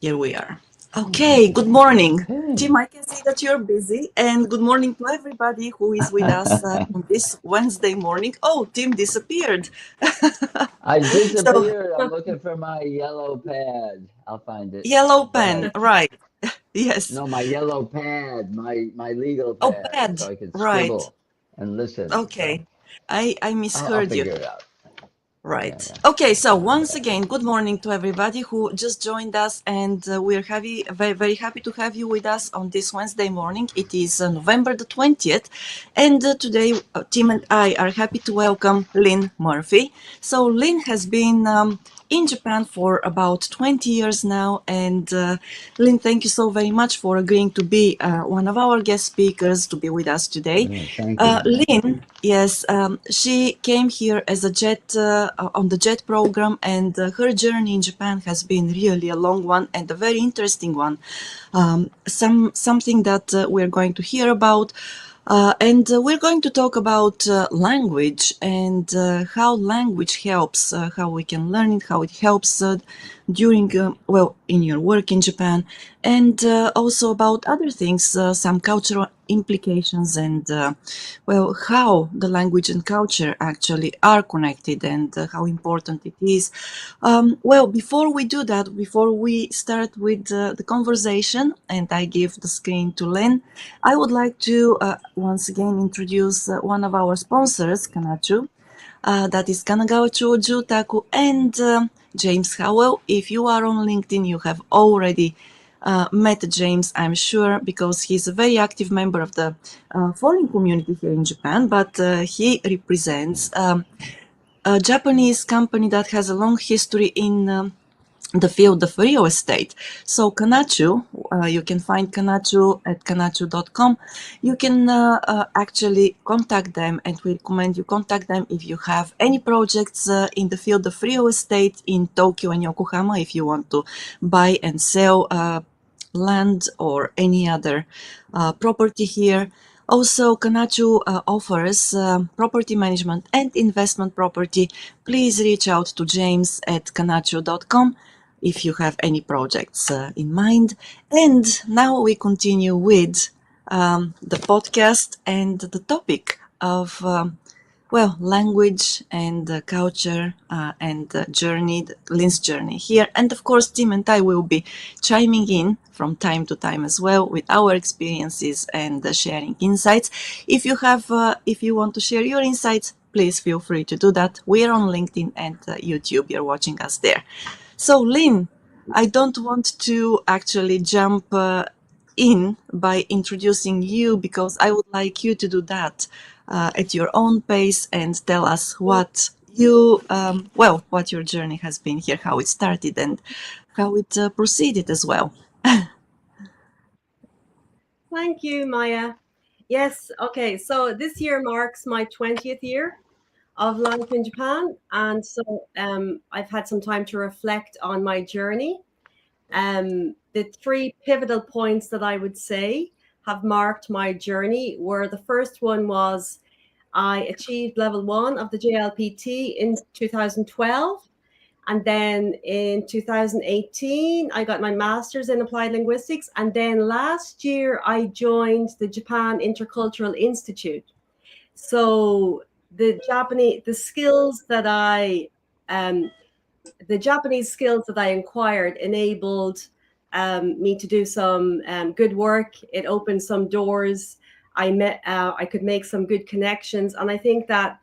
Here we are. Okay, good morning. Okay. Tim, I can see that you're busy, and good morning to everybody who is with us on this Wednesday morning. Oh, Tim disappeared. I So, disappeared. I'm looking for my yellow pad. I'll find it. yellow Go pen, ahead. right? Yes. No, my yellow pad, my legal Oh, pad, bad. so I can Right. scribble and listen. So Okay. I I'll misheard you. figure it out. Yeah, Right. yeah. Okay, so once again, good morning to everybody who just joined us, and we're very, very happy to have you with us on this Wednesday morning. It is November the 20th, and today Tim and I are happy to welcome Lynne Murphy. So, Lynn has been in Japan for about 20 years now, and Lynn, thank you so very much for agreeing to be one of our guest speakers to be with us today. Thank you. Lynn, yes, she came here as a jet on the jet program, and her journey in Japan has been really a long one and a very interesting one. Something that we're going to hear about. And we're going to talk about language and how language helps, how we can learn it, how it helps during, in your work in Japan, and also about other things, some cultural implications, and, how the language and culture actually are connected, and how important it is. Before we do that, before we start with the conversation, and I give the screen to Lynn, I would like to once again introduce one of our sponsors, Kanchu. That is Kanagawa Chuo Jutaku and James Howell. If you are on LinkedIn, you have already met James, I'm sure, because he's a very active member of the foreign community here in Japan, but he represents a Japanese company that has a long history in the field of real estate. So Kanchu, you can find Kanchu at kanchu.com. You can actually contact them, and we recommend you contact them if you have any projects in the field of real estate in Tokyo and Yokohama, if you want to buy and sell land or any other property here. Also, Kanchu offers property management and investment property. Please reach out to James at kanchu.com if you have any projects in mind. And now we continue with the podcast and the topic of language and culture and journey, Lynn's journey here. And of course, Tim and I will be chiming in from time to time as well with our experiences and sharing insights. If you want to share your insights, please feel free to do that. We're on LinkedIn and YouTube. You're watching us there. So, Lynn, I don't want to actually jump in by introducing you because I would like you to do that at your own pace and tell us what what your journey has been here, how it started, and how it proceeded as well. Thank you, Maya. Yes, okay. So this year marks my 20th year of life in Japan. And so I've had some time to reflect on my journey. The three pivotal points that I would say have marked my journey were the first one was I achieved level one of the JLPT in 2012. And then in 2018, I got my master's in applied linguistics. And then last year, I joined the Japan Intercultural Institute. So the skills that um, the Japanese skills that I acquired enabled me to do some good work. It opened some doors. I could make some good connections. And I think that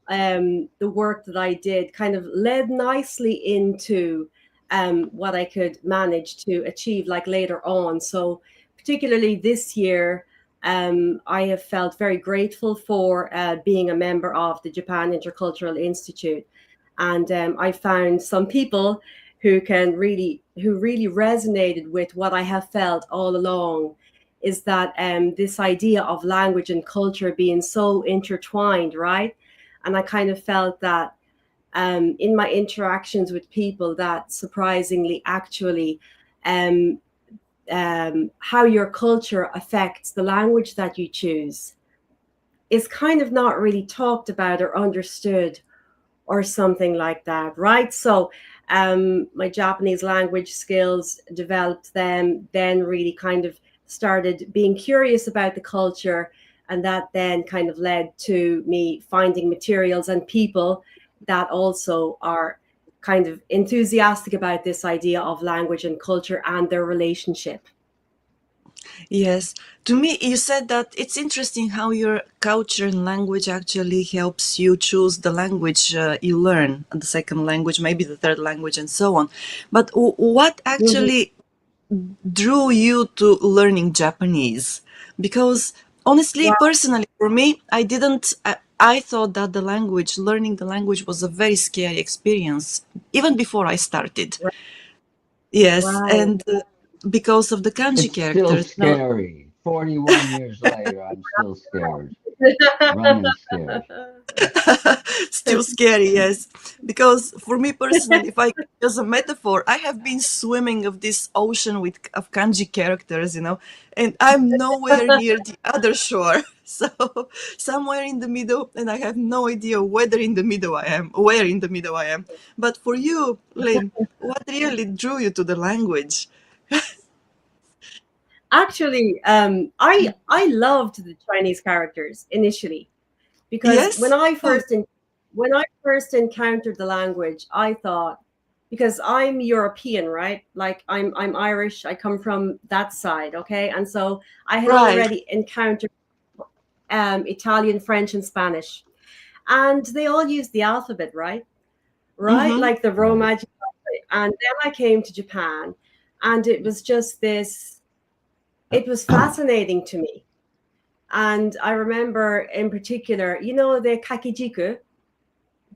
the work that I did kind of led nicely into what I could manage to achieve like later on. So particularly this year, I have felt very grateful for being a member of the Japan Intercultural Institute. And I found some people who really resonated with what I have felt all along is that this idea of language and culture being so intertwined, right? And I kind of felt that in my interactions with people that surprisingly actually um, how your culture affects the language that you choose is kind of not really talked about or understood or something like that, right? So my Japanese language skills, developed them, then really kind of started being curious about the culture. And that then kind of led to me finding materials and people that also are kind of enthusiastic about this idea of language and culture and their relationship. Yes. To me, you said that it's interesting how your culture and language actually helps you choose the language you learn, the second language, maybe the third language, and so on. But what Mhm. actually drew you to learning Japanese? Because honestly, Wow. personally, for me, I didn't. I thought that learning the language was a very scary experience, even before I started. Yes, Right. and because of the kanji It's still characters. Now, scary. 41 years later, I'm still scared. Running scared. still scary, yes. Because for me personally, if I use a metaphor, I have been swimming of this ocean with of kanji characters, and I'm nowhere near the other shore. So somewhere in the middle, and I have no idea where in the middle I am. But for you, Lynn, what really drew you to the language? Actually, I loved the Chinese characters initially, because Yes? Oh, when I first encountered the language, I thought, because I'm European, right? Like I'm Irish. I come from that side, okay, and so I had right. already encountered Italian, French, and Spanish, and they all use the alphabet, right? Right, Mm-hmm. like the Right. Romaji alphabet. And then I came to Japan, and it was just this. It was fascinating to me. And I remember in particular, the kakijiku.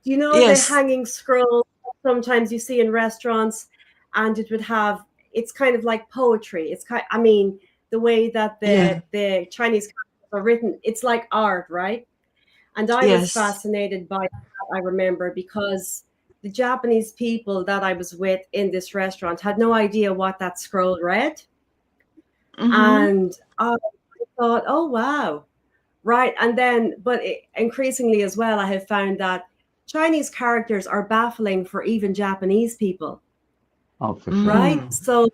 Do you know the Yes. hanging scroll sometimes you see in restaurants? And it would have, it's kind of like poetry. I mean, the way that Yeah. the Chinese characters are written, it's like art, right? And I was Yes. fascinated by that, I remember, because the Japanese people that I was with in this restaurant had no idea what that scroll read. Mm-hmm. And I thought, oh, wow. Right. And then, but increasingly as well, I have found that Chinese characters are baffling for even Japanese people. Oh, for sure. Right. Mm.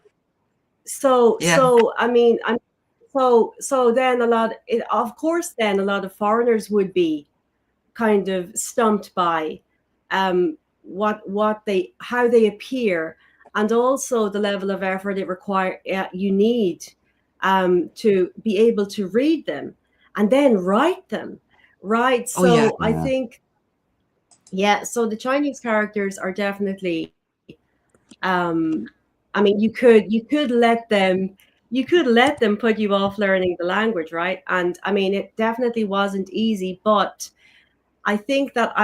Yeah. I mean, so then of course, then a lot of foreigners would be kind of stumped by how they appear, and also the level of effort you need to be able to read them and then write them, right? Oh, yeah. So I Yeah. think, yeah, so the Chinese characters are definitely um I mean, you could let them put you off learning the language, right? And I mean, it definitely wasn't easy, but I think that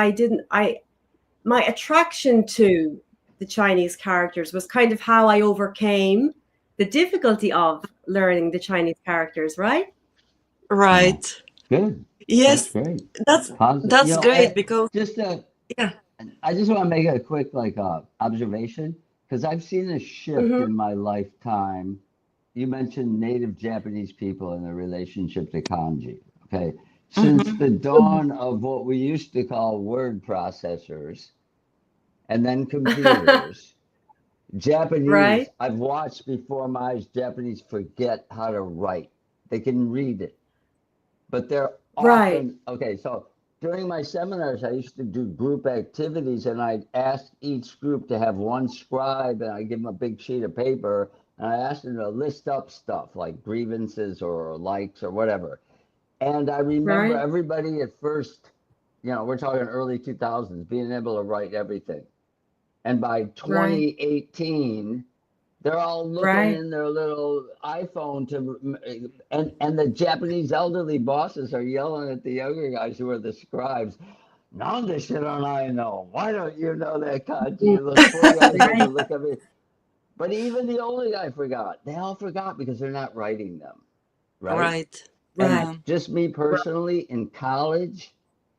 my attraction to the Chinese characters was kind of how I overcame the difficulty of learning the Chinese characters, right? Yeah. Right. Good. That's Yes. great. That's How's it? that's great because Just yeah. I just want to make a quick observation because I've seen a shift Hmm. in my lifetime. You mentioned native Japanese people and their relationship to kanji. Okay. Since Mm-hmm. the dawn of what we used to call word processors and then computers, Japanese, Right, I've watched before my eyes, Japanese forget how to write. They can read it, but they're right, often okay. So during my seminars, I used to do group activities, and I'd ask each group to have one scribe, and I'd give them a big sheet of paper, and I asked them to list up stuff like grievances or likes or whatever. And I remember right, everybody at first, we're talking early 2000s, being able to write everything. And by right, 2018, they're all looking right, in their little iPhone and the Japanese elderly bosses are yelling at the younger guys who are the scribes. Now this shit don't I know. Why don't you know that kanji? mm, And those poor guys had to right, look at me. But even the older guy forgot. They all forgot because they're not writing them, right? Right. And right. Yeah. just me Right. personally, in college,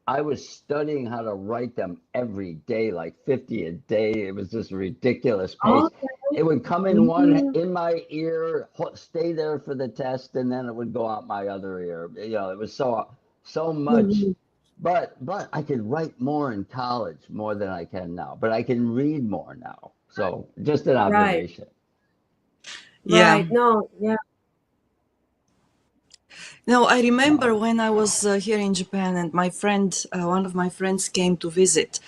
I was studying how to write them every day, like 50 a day. It was just a ridiculous pace. Okay. It would come in one Mhm. in my ear, stay there for the test, and then it would go out my other ear. It was so much. Mhm. But I could write more in college more than I can now. But I can read more now. So just an Right. observation. Yeah. Right. No. Yeah. No, I remember when I was here in Japan and my friend, one of my friends came to visit,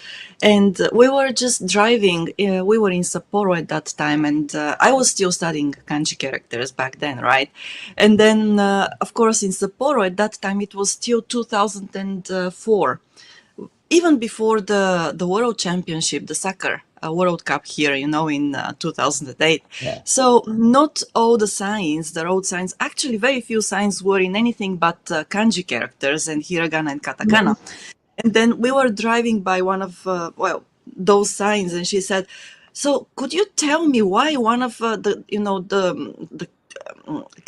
and we were just driving. We were in Sapporo at that time, and I was still studying kanji characters back then, right? And then, of course, in Sapporo at that time, it was still 2004, even before the World Championship, the soccer World Cup here, in 2008. Yeah. So not all the signs, the road signs, actually very few signs were in anything but kanji characters and hiragana and katakana. And then we were driving by one of, those signs, and she said, "So could you tell me why one of the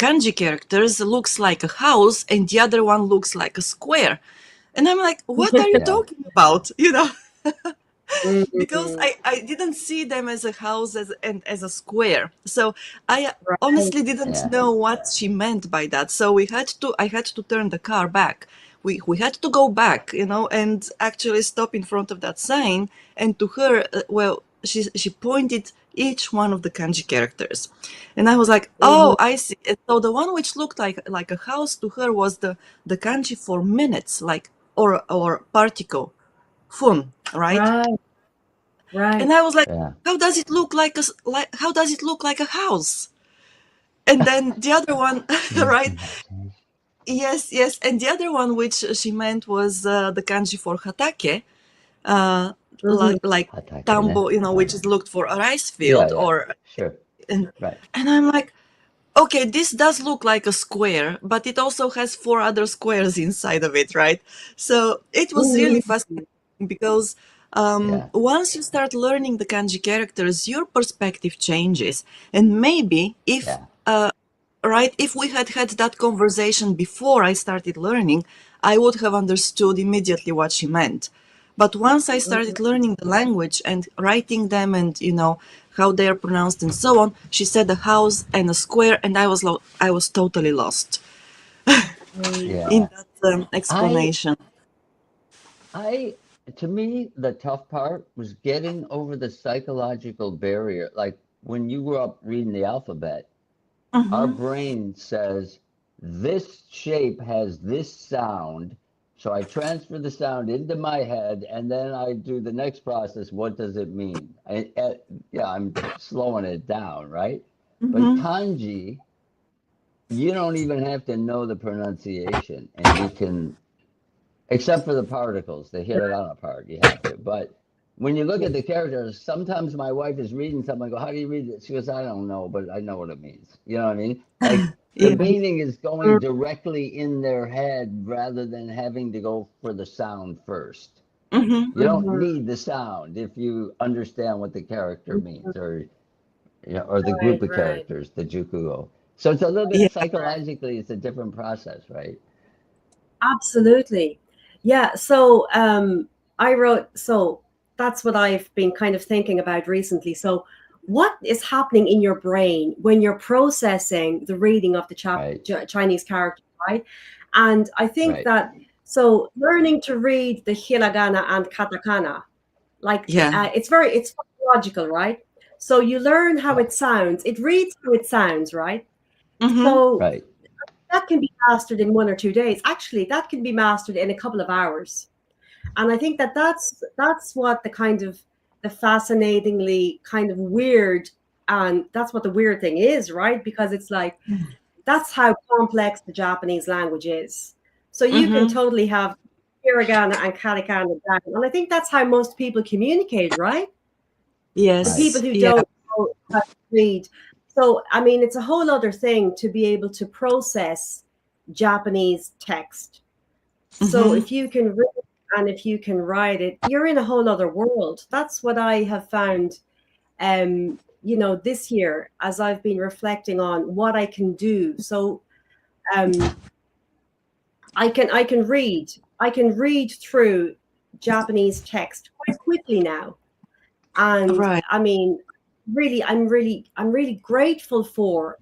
kanji characters looks like a house and the other one looks like a square?" And I'm like, "What are you Yeah. talking about?" Because Mhm. I didn't see them as a house and as a square. So I Right. honestly didn't Yeah. know what she meant by that. So I had to turn the car back. We had to go back, and actually stop in front of that sign. And to her, she pointed each one of the kanji characters, and I was like, Mhm. "Oh, I see." And so the one which looked like a house to her was the kanji for minutes, like or particle, fun, right? Right. And Right. I was like, Yeah. how does it look how does it look like a house? And then the other one, right? Yes, yes. And the other one, which she meant, was the kanji for hatake, uh, Mhm. like Hatakene. tambo, which is looked for a rice Yeah. field, Yeah. or Sure. and Right. and I'm like, okay, this does look like a square, but it also has four other squares inside of it, right? So it was really Mhm. fascinating because Yeah. once you start learning the kanji characters, your perspective changes. And maybe if, Yeah. right, if we had had that conversation before I started learning, I would have understood immediately what she meant. But once I started learning the language and writing them and, how they are pronounced and so on, she said a house and a square, and I was totally lost in Yeah. that I explanation. I to me the tough part was getting over the psychological barrier. Like when you grew up reading the alphabet, our Mm-hmm. brain says this shape has this sound. So I transfer the sound into my head and then I do the next process. What does it mean? Yeah, I'm slowing it down, right? But Mm-hmm. kanji, you don't even have to know the pronunciation and you can, except for the particles, the hiragana part, you have to. But when you look at the characters, sometimes my wife is reading something. I go, "How do you read it?" She goes, "I don't know, but I know what it means." You know what I mean? Like the Yeah. meaning is going directly in their head rather than having to go for the sound first. Mm-hmm. You don't Mhm. need the sound if you understand what the character means, or the group Right. of Right. characters, the jukugo. So it's a little bit Yeah. psychologically, it's a different process, right? Absolutely. Yeah. So I wrote, so that's what I've been kind of thinking about recently. So, what is happening in your brain when you're processing the reading of the Right, Chinese character, right? And I think right. that, so learning to read the hiragana and katakana, like Yeah. it's logical, right? So you learn how Yeah, it sounds, it reads how it sounds, right? Mm-hmm. So right. that can be mastered in 1 or 2 days. Actually, that can be mastered in a couple of hours. And I think that that's what the fascinatingly kind of weird, and that's what the weird thing is, right? Because it's like that's how complex the Japanese language is. So you can Mm-hmm. totally have hiragana and katakana down, and I think that's how most people communicate, right? The Right. people Yes. who Yeah. don't know how to read. So, I mean, it's a whole other thing to be able to process Japanese text. So, Mm-hmm. if you can read and if you can write it, you're in a whole other world. That's what I have found, this year as I've been reflecting on what I can do. So, um, I can read through Japanese text quite quickly now. And Right. I mean, really, I'm really grateful for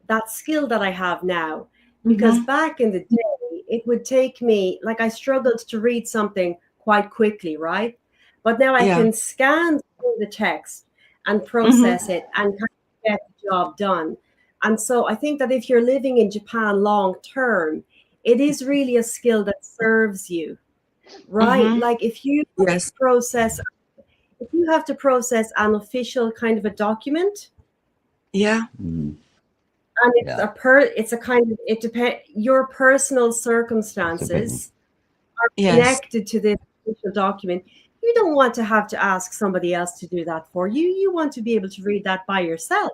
that skill that I have now, because Mm-hmm. back in the day it would take me, like, I struggled to read something quite quickly, right? But now I Yeah. can scan through the text and process it and kind of get the job done. And so I think that if you're living in Japan long term, it is really a skill that serves you, right? Like if you Yes. process, if you have to process an official kind of a document, Yeah. Mhm. and it's Yeah. it's a kind of, it depends, your personal That's a big one. circumstances are Yes. connected to this official document. You don't want to have to ask somebody else to do that for you. You want to be able to read that by yourself.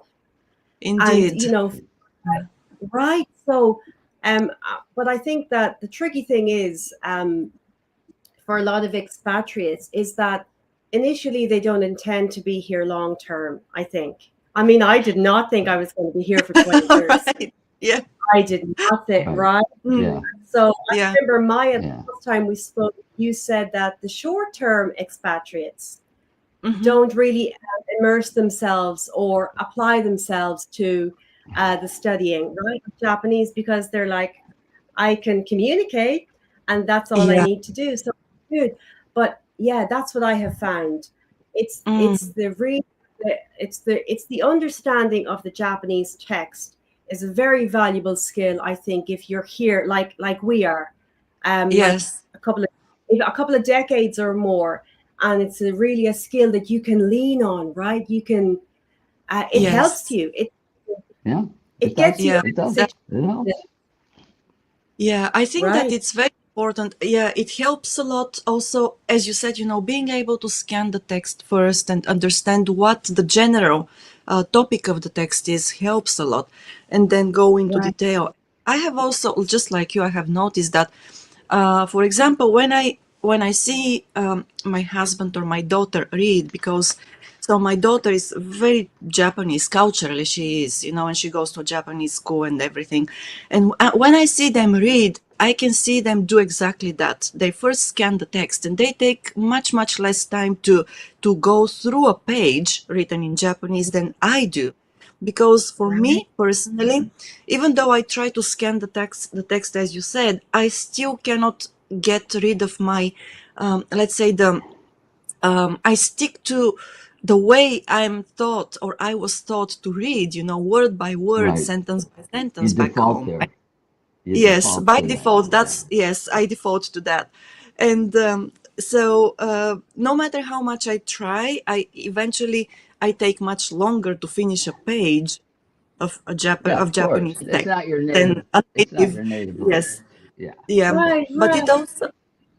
And, Indeed. you know, Yeah. right. So, but I think that the tricky thing is, for a lot of expatriates, is that initially they don't intend to be here long term, I think. I mean, I did not think I was going to be here for 20 years. Right. Yeah. I did not think, Right. right? Yeah. So I Yeah. remember, Maya, the Yeah. last time we spoke, you said that the short term expatriates Mm-hmm. don't really immerse themselves or apply themselves to the studying, right, of Japanese, because they're like, I can communicate and that's all I Yeah. need to do. So good. But yeah, that's what I have found. It's Mm. the re it's the understanding of the Japanese text is a very valuable skill, I think, if you're here like we are, like Yes. a couple of decades or more, and it's really a skill that you can lean on, right? You can it helps Yes. you. Yeah. It It does. gets you Yeah. out It of does. That, It helps. situations, yeah. I think that right? it's very important. Yeah. It helps a lot also, as you said, being able to scan the text first and understand what the general topic of the text is helps a lot. And then go into Right. detail. I have also, just like you, I have noticed that, for example, when I see my husband or my daughter read, because so my daughter is very Japanese culturally, she is, and she goes to Japanese school and everything. And when I see them read, I can see them do exactly that. They first scan the text, and they take much, much less time to go through a page written in Japanese than I do. Because for Right. me personally, even though I try to scan the text as you said, I still cannot get rid of my, let's say, I stick to the way I'm taught, or I was taught to read, word by word, Right. sentence by You sentence back default home. there. You Yes, default by to that. default, Yeah. yes, I default to that. And so no matter how much I try, I take much longer to finish a page Yeah, of of course. Japanese It's text not your native. than a It's not native. your native Yes, language. Yeah. yeah, Right, but right. it also,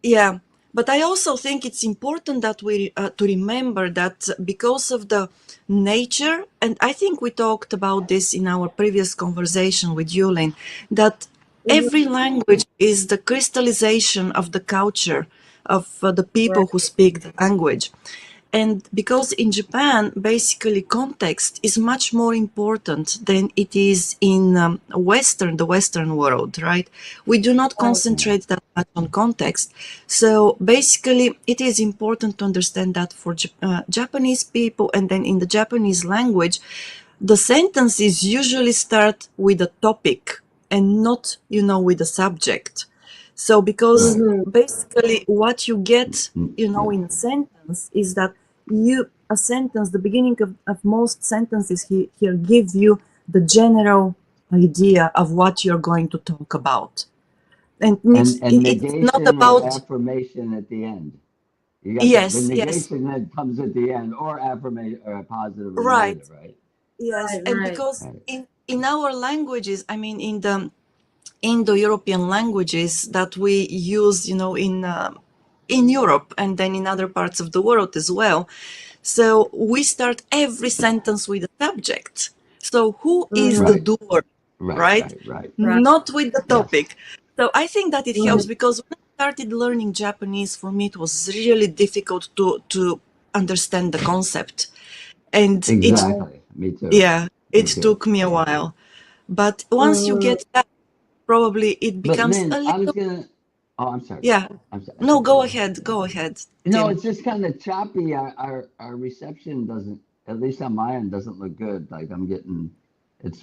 yeah, but I also think it's important that we to remember that because of the nature, and I think we talked about this in our previous conversation with Yulin, that every Mhm. language is the crystallization of the culture of the people who Right. speak the language. And because in Japan, basically context is much more important than it is in the Western world, right? We do not Right. Yeah. concentrate that much on context. So basically, it is important to understand that for Japanese people, and then in the Japanese language, the sentences usually start with a topic and not, with a subject. So because Right. Hmm. basically what you get, Yeah. in a sentence is that the beginning of most sentences here give you the general idea of what you're going to talk about. And And it's not negation or about, affirmation at the end. You got the yes, yes, negation that comes at the end, or affirmation, or a positive or right, negative, right? yes. Right, And right. because Right. in our languages, I mean, in the Indo-European languages that we use, in Europe and then in other parts of the world as well. So we start every sentence with a subject. So who is the Hmm. Right. doer, Right. right? Right. Right. Right. Not with the Yes. topic. So I think that it helps Right. because when I started learning Japanese, for me it was really difficult to understand the concept, and Right. Exactly. Me too. yeah, it Me too. took me a while. But once you Mm. get that, probably it But becomes Lynn, a I was little. gonna. Oh, I'm sorry. Yeah. I'm sorry. I No, should cut go you off. ahead. Go ahead, No, Tim. it's just kind of choppy. Our reception doesn't, at least on my end, doesn't look good. Like I'm getting, it's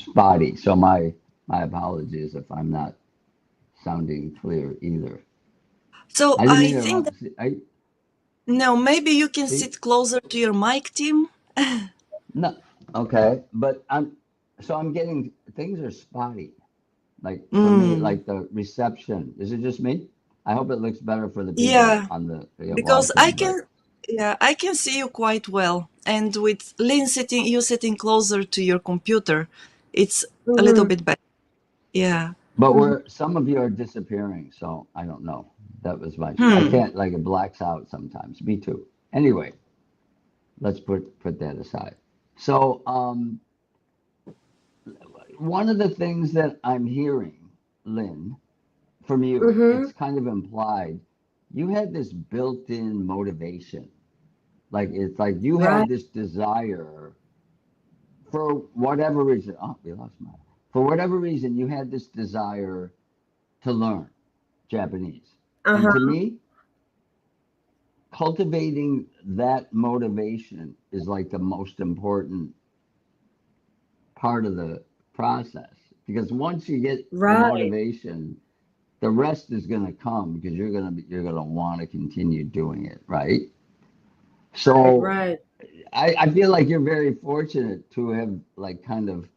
spotty. So my apologies if I'm not sounding clear either. So I didn't I mean to think that interrupt. I no, maybe you can see. sit closer to your mic, Tim. No, okay, but I'm getting things are spotty. Like for me, Mm. like the reception. Is it just me? I hope it looks better for the people Yeah, on the because I watching, but can, yeah, I can see you quite well. And with Lynn sitting, you sitting closer to your computer, it's a little Mm-hmm. bit better. Yeah. we're some of you are disappearing, so I don't know. That was my I Hmm. can't like it blacks out sometimes. Me too. Anyway, let's put that aside. So one of the things that I'm hearing, Lynn, from you, Mm-hmm. it's kind of implied, you had this built-in motivation. Like it's like you Right. had this desire for whatever reason. Oh, we lost my. For whatever reason, you had this desire to learn Japanese. And to Uh-huh. me, cultivating that motivation is like the most important part of the process. Because once you get the Right. motivation, the rest is going to come because you're going to want to continue doing it, right? Right. So Right. I feel like you're very fortunate to have like kind of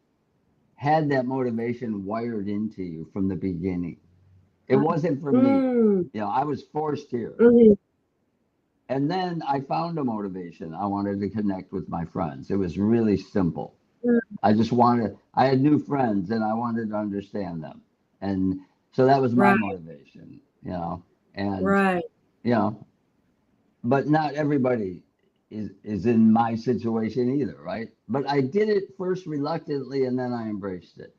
had that motivation wired into you from the beginning. It wasn't for me. Mm. You know, I was forced here. Mm-hmm. And then I found a motivation. I wanted to connect with my friends. It was really simple. I had new friends and I wanted to understand them. And so that was my Right. motivation, you know. And, Right. you know, but not everybody is in my situation either, right? But I did it first reluctantly and then I embraced it.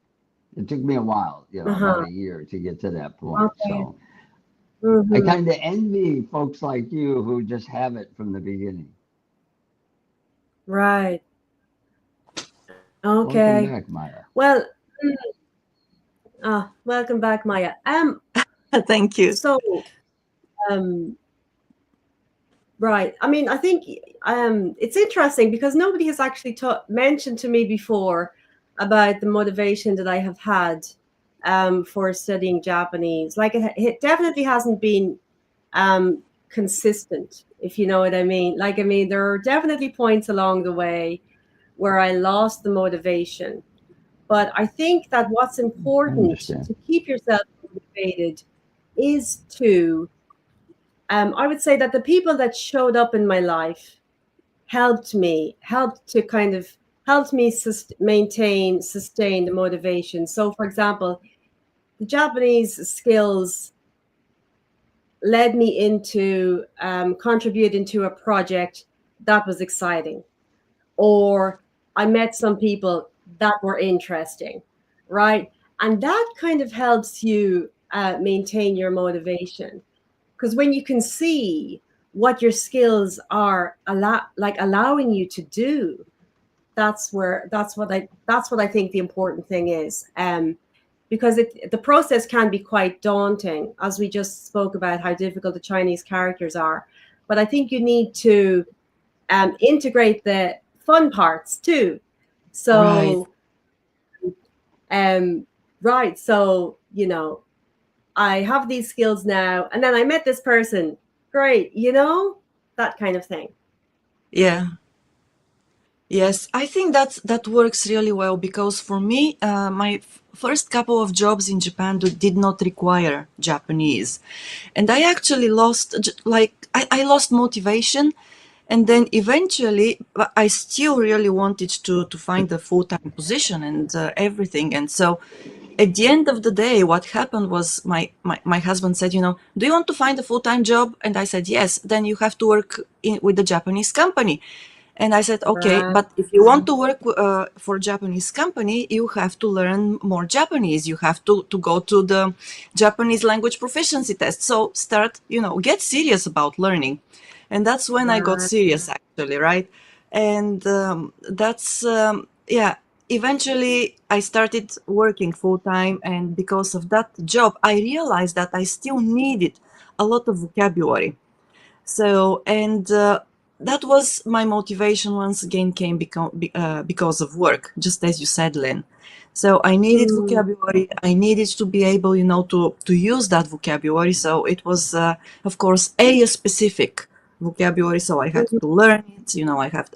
It took me a while, you know, about Uh-huh. a year to get to that point. Okay. So I Mm-hmm. kind of envy folks like you who just have it from the beginning. Right. Welcome Okay. back, Maya. Well, welcome back, Maya. Thank you. So, um, right. I mean, I think it's interesting because nobody has actually mentioned to me before about the motivation that I have had for studying Japanese. Like it definitely hasn't been consistent, if you know what I mean. Like, I mean, there are definitely points along the way where I lost the motivation. But I think that what's I important understand. to keep yourself motivated is to, I would say that the people that showed up in my life helped to kind of helped me sustain the motivation. So, for example, the Japanese skills led me into contributing to a project that was exciting, or I met some people that were interesting, right? And that kind of helps you maintain your motivation, because when you can see what your skills are allowing you to do, that's what I think the important thing is. Because the process can be quite daunting, as we just spoke about how difficult the Chinese characters are. But I think you need to integrate the fun parts too. Right. So, um, right. So, I have these skills now, and then I met this person. Great. That kind of thing. Yeah. Yes, I think that works really well because for me, my first couple of jobs in Japan did not require Japanese, and I actually I lost motivation, and then eventually I still really wanted to find a full-time position and everything, and so at the end of the day, what happened was my husband said, do you want to find a full-time job? And I said, yes, then you have to work with the Japanese company. And I said, okay, Right. but if you want to work for a Japanese company, you have to learn more Japanese. You have to go to the Japanese language proficiency test. So start, get serious about learning. And that's when I got Right. serious, actually, right? And yeah, eventually I started working full time. And because of that job, I realized that I still needed a lot of vocabulary. So, and that was my motivation once again came because of work, just as you said, Lynn. So I needed Mm, vocabulary. I needed to be able, to use that vocabulary. So it was, of course, area specific vocabulary, so I had to learn it. I have,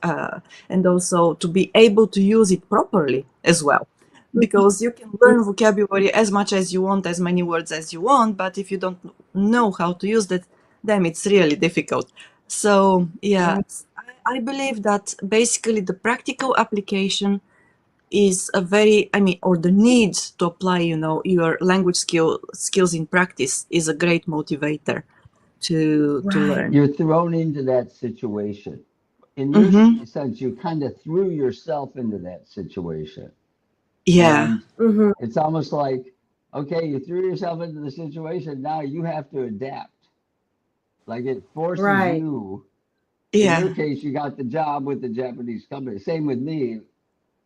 and also to be able to use it properly as well. Because you can learn vocabulary as much as you want, as many words as you want, but if you don't know how to use that, then it's really difficult. So yeah, I believe that basically the practical application is a very, or the need to apply, your language skills in practice is a great motivator to Right. learn. You're thrown into that situation. In your Mm-hmm. sense, you kind of threw yourself into that situation. Yeah. And Mm-hmm. it's almost like, okay, you threw yourself into the situation. Now you have to adapt. Like it forces Right. you. In your Yeah. case, you got the job with the Japanese company. Same with me,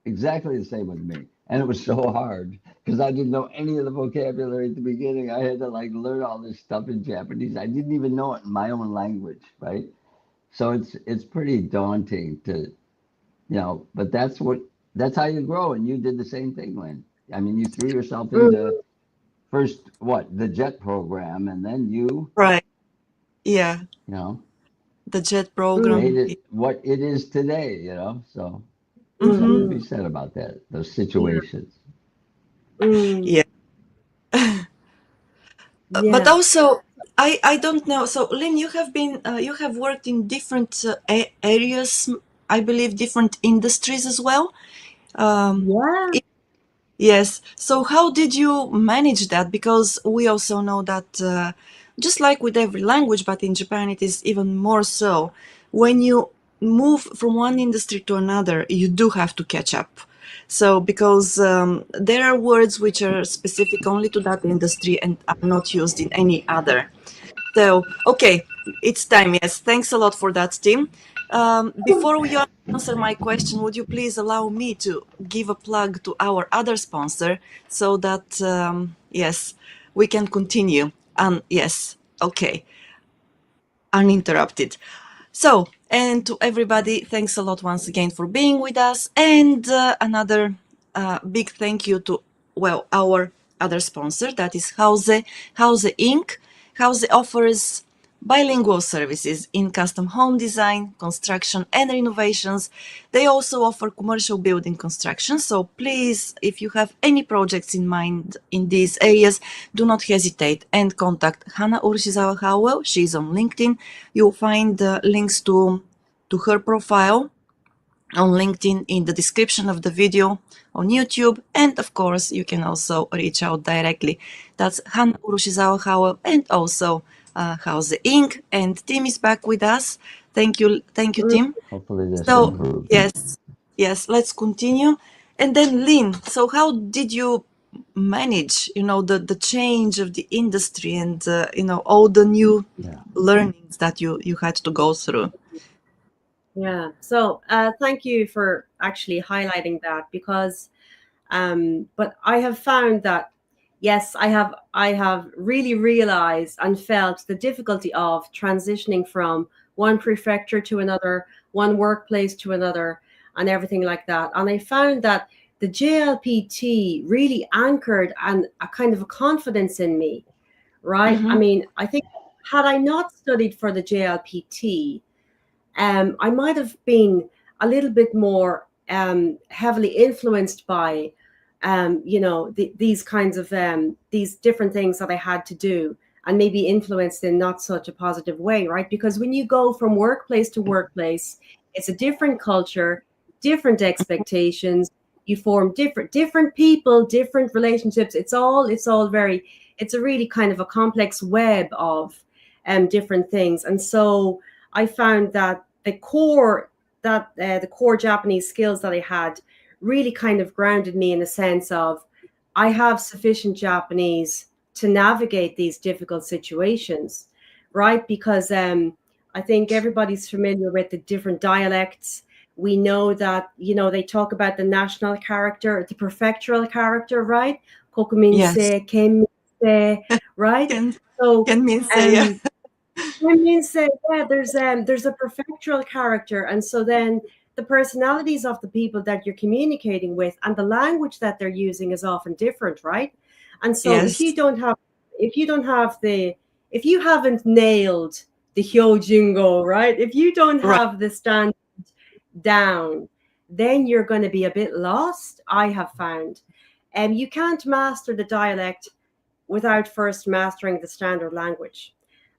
exactly the same with me. And it was so hard because I didn't know any of the vocabulary at the beginning. I had to like learn all this stuff in Japanese. I didn't even know it in my own language, right? So it's pretty daunting to, but that's how you grow. And you did the same thing, Lynn. I mean, you threw yourself into Mm-hmm. first the JET program, and then Right. Yeah. you know, The JET made program. it what it is today. So there's something Mm-hmm. to Mm-hmm. be said about that, those Yeah. situations. Mm. Yeah. But Yeah. also, I don't know. So, Lynn, you have worked in different areas, I believe, different industries as well. Um, Yeah. Yes. So how did you manage that? Because we also know that, just like with every language, but in Japan it is even more so, when you move from one industry to another, you do have to catch up. So because there are words which are specific only to that industry and are not used in any other. So, okay, it's time. Yes, thanks a lot for that, Tim. Before you answer my question, would you please allow me to give a plug to our other sponsor so that, yes, we can continue? Yes, okay, uninterrupted. So, and to everybody, thanks a lot once again for being with us. And another big thank you to, well, our other sponsor, that is Houze Inc. Houze offers bilingual services in custom home design, construction, and renovations. They also offer commercial building construction. So please, if you have any projects in mind in these areas, do not hesitate and contact Hana Urshizawa Howell. She's on LinkedIn. You'll find links to her profile on LinkedIn in the description of the video on YouTube. And of course, you can also reach out directly. That's Hana Urushizawa Howell and also Houze Inc. And Tim is back with us. Thank you, Mm. Tim. Hopefully this So improves. yes, let's continue. And then Lynn, so how did you manage, the change of the industry and all the new Yeah. learnings that you had to go through? Yeah. So thank you for actually highlighting that because but I have found that yes, I have really realized and felt the difficulty of transitioning from one prefecture to another, one workplace to another, and everything like that. And I found that the JLPT really anchored and a kind of a confidence in me, right? I Mm-hmm. mean, I think had I not studied for the JLPT, I might have been a little bit more heavily influenced by, these kinds of these different things that I had to do, and maybe influenced in not such a positive way, right? Because when you go from workplace to workplace, it's a different culture, different expectations. You form different people, different relationships. It's all very. It's a really kind of a complex web of different things, and so I found that the core Japanese skills that I had really kind of grounded me in the sense of I have sufficient Japanese to navigate these difficult situations, right? Because I think everybody's familiar with the different dialects. We know that they talk about the national character, the prefectural character, right? Yes. Kokuminse, kenminse, right? Can So can mean say yeah. um, I mean, say, yeah, there's a prefectural character, and so then the personalities of the people that you're communicating with and the language that they're using is often different, right? And so Yes. if you don't have the if you haven't nailed the hyojingo, right? If you don't Right. have the standard down, then you're going to be a bit lost, I have found. And you can't master the dialect without first mastering the standard language.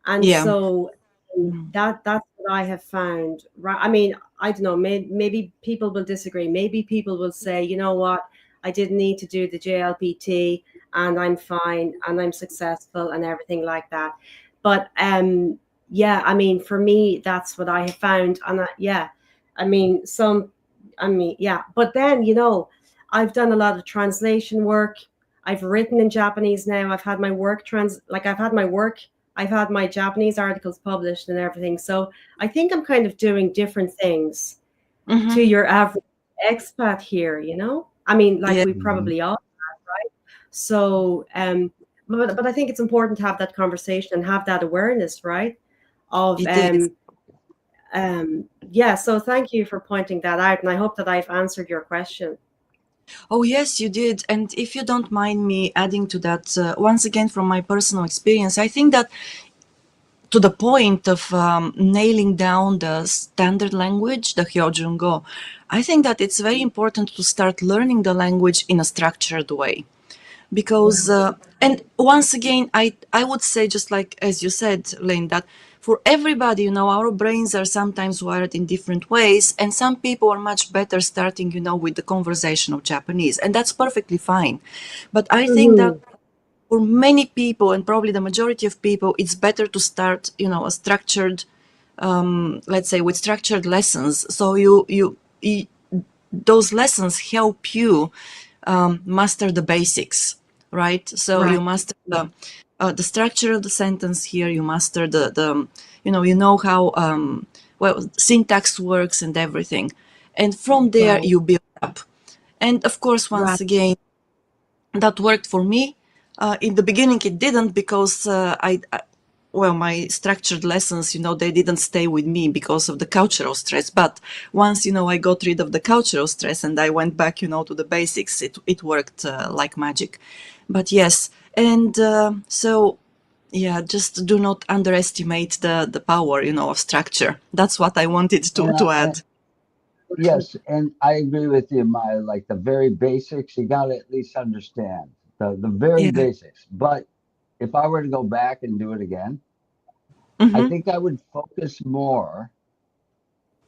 And Yeah. so Mhm. that's what I have found. I mean, I don't know, maybe people will disagree. Maybe people will say, you know what, I didn't need to do the JLPT and I'm fine and I'm successful and everything like that. But yeah, I mean, for me, that's what I have found. And yeah, I mean, yeah. But then, I've done a lot of translation work. I've written in Japanese now. I've had my work I've had my Japanese articles published and everything. So I think I'm kind of doing different things to Mhm. your average expat here. I mean, like Yeah, we Mhm. probably all have, right? So, but I think it's important to have that conversation and have that awareness, right? Of it is. yeah. So thank you for pointing that out, and I hope that I've answered your question. Oh, yes, you did. And if you don't mind me adding to that, once again, from my personal experience, I think that to the point of nailing down the standard language, the Hyojungo, I think that it's very important to start learning the language in a structured way. Because, and once again, I would say, just like as you said, Lynn, that for everybody, our brains are sometimes wired in different ways, and some people are much better starting, with the conversation of Japanese, and that's perfectly fine. But I think that Mhm. for many people, and probably the majority of people, it's better to start, a structured, let's say, with structured lessons. So you those lessons help you master the basics, right? So you Right. master the structure of the sentence here. You master the you know how well syntax works and everything, and from there Right. you build up. And of course, Right. once again, that worked for me. In the beginning, it didn't because well, my structured lessons, they didn't stay with me because of the cultural stress. But once, I got rid of the cultural stress and I went back, to the basics, it worked like magic. But yes, and so yeah, just do not underestimate the power, of structure. That's what I wanted to And, to add. yes, and I agree with you, Maya. Like the very basics, you got to at least understand the very Yeah. basics. But if I were to go back and do it again, I Mm-hmm. think I would focus more